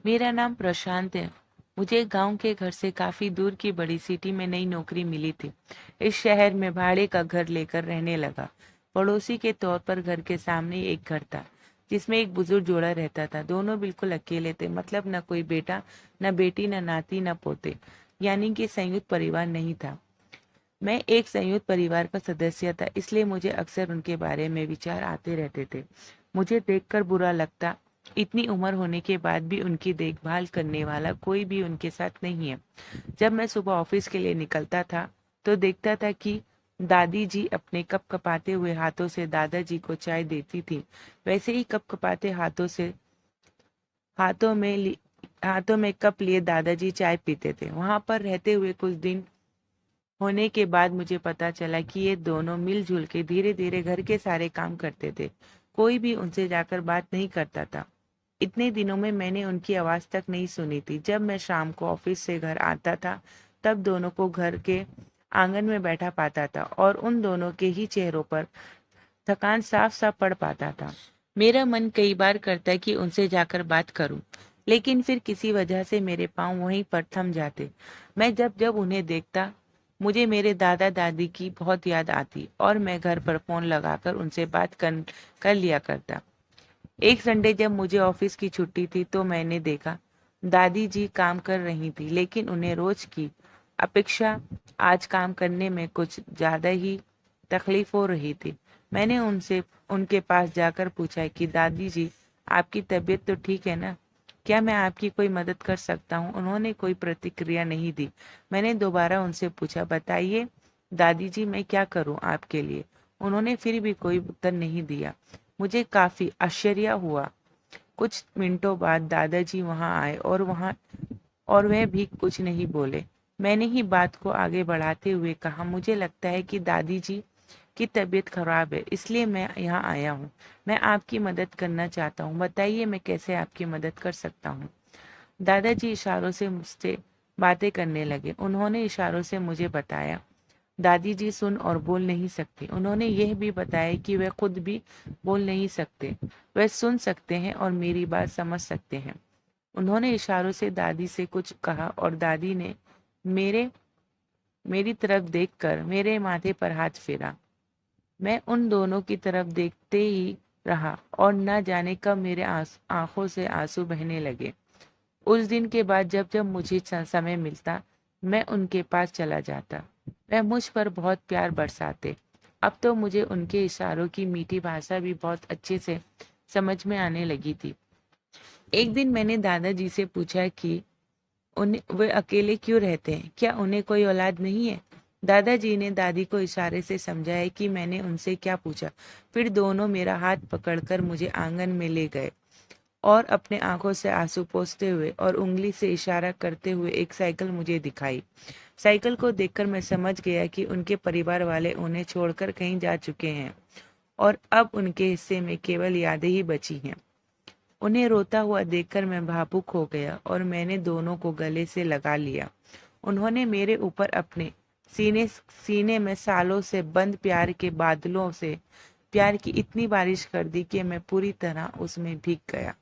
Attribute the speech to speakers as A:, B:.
A: मेरा नाम प्रशांत है। मुझे गांव के घर से काफी दूर की बड़ी सिटी में नई नौकरी मिली थी। इस शहर में भाड़े का घर लेकर रहने लगा। पड़ोसी के तौर पर घर के सामने ही एक घर था जिसमें एक बुजुर्ग जोड़ा रहता था। दोनों बिल्कुल अकेले थे, मतलब न कोई बेटा, न बेटी, न नाती, न पोते, यानी कि संयुक्त परिवार नहीं था। मैं एक संयुक्त परिवार का सदस्य था, इसलिए मुझे अक्सर उनके बारे में विचार आते रहते थे। मुझे देखकर बुरा लगता, इतनी उम्र होने के बाद भी उनकी देखभाल करने वाला कोई भी उनके साथ नहीं है। जब मैं सुबह ऑफिस के लिए निकलता था तो देखता था कि दादी जी अपने कपकपाते हुए हाथों से दादाजी को चाय देती थी। वैसे ही कपकपाते हाथों में ली- हाथों में कप लिए दादाजी चाय पीते थे। वहां पर रहते हुए कुछ दिन होने के बाद मुझे पता चला कि ये दोनों मिलजुल के धीरे धीरे घर के सारे काम करते थे। कोई भी उनसे जाकर बात नहीं करता था। इतने दिनों में मैंने उनकी आवाज तक नहीं सुनी थी। जब मैं शाम को ऑफिस से घर आता था तब दोनों को घर के आंगन में बैठा पाता था और उन दोनों के ही चेहरों पर थकान साफ साफ पड़ पाता था। मेरा मन कई बार करता है कि उनसे जाकर बात करूं, लेकिन फिर किसी वजह से मेरे पांव वहीं पर थम जाते। मैं जब जब उन्हें देखता मुझे मेरे दादा दादी की बहुत याद आती और मैं घर पर फोन लगाकर उनसे बात कर लिया करता। एक संडे जब मुझे ऑफिस की छुट्टी थी तो मैंने देखा दादी जी काम कर रही थी, लेकिन उन्हें रोज की अपेक्षा आज काम करने में कुछ ज्यादा ही तकलीफ हो रही थी। मैंने उनसे उनके पास जाकर पूछा कि दादी जी, आपकी तबीयत तो ठीक है ना? क्या मैं आपकी कोई मदद कर सकता हूँ? उन्होंने कोई प्रतिक्रिया नहीं दी। मैंने दोबारा उनसे पूछा, बताइए दादी जी, मैं क्या करूँ आपके लिए? उन्होंने फिर भी कोई उत्तर नहीं दिया। मुझे काफी आश्चर्य हुआ। कुछ मिनटों बाद दादाजी वहां आए और वह भी कुछ नहीं बोले। मैंने ही बात को आगे बढ़ाते हुए कहा, मुझे लगता है कि दादी जी की तबीयत खराब है, इसलिए मैं यहाँ आया हूँ। मैं आपकी मदद करना चाहता हूँ। बताइए मैं कैसे आपकी मदद कर सकता हूँ? दादाजी इशारों से मुझसे बातें करने लगे। उन्होंने इशारों से मुझे बताया दादी जी सुन और बोल नहीं सकती। उन्होंने यह भी बताया कि वे खुद भी बोल नहीं सकते, वे सुन सकते हैं और मेरी बात समझ सकते हैं। उन्होंने इशारों से दादी से कुछ कहा और दादी ने मेरे मेरी तरफ देखकर मेरे माथे पर हाथ फेरा। मैं उन दोनों की तरफ देखते ही रहा और न जाने कब मेरे आंखों से आंसू बहने लगे। उस दिन के बाद जब जब मुझे समय मिलता मैं उनके पास चला जाता। वह मुझ पर बहुत प्यार बरसाते। अब तो मुझे उनके इशारों की मीठी भाषा भी बहुत अच्छे से समझ में आने लगी थी। एक दिन मैंने दादाजी से पूछा कि उन्हें वे अकेले क्यों रहते हैं, क्या उन्हें कोई औलाद नहीं है? दादाजी ने दादी को इशारे से समझाया कि मैंने उनसे क्या पूछा। फिर दोनों मेरा हाथ पकड़कर मुझे आंगन में ले गए और अपने आंखों से आंसू पोंछते हुए और उंगली से इशारा करते हुए एक साइकिल मुझे दिखाई। साइकिल को देखकर मैं समझ गया कि उनके परिवार वाले उन्हें छोड़कर कहीं जा चुके हैं और अब उनके हिस्से में केवल यादें ही बची हैं। उन्हें रोता हुआ देखकर मैं भावुक हो गया और मैंने दोनों को गले से लगा लिया। उन्होंने मेरे ऊपर अपने सीने में सालों से बंद प्यार के बादलों से प्यार की इतनी बारिश कर दी कि मैं पूरी तरह उसमें भीग गया।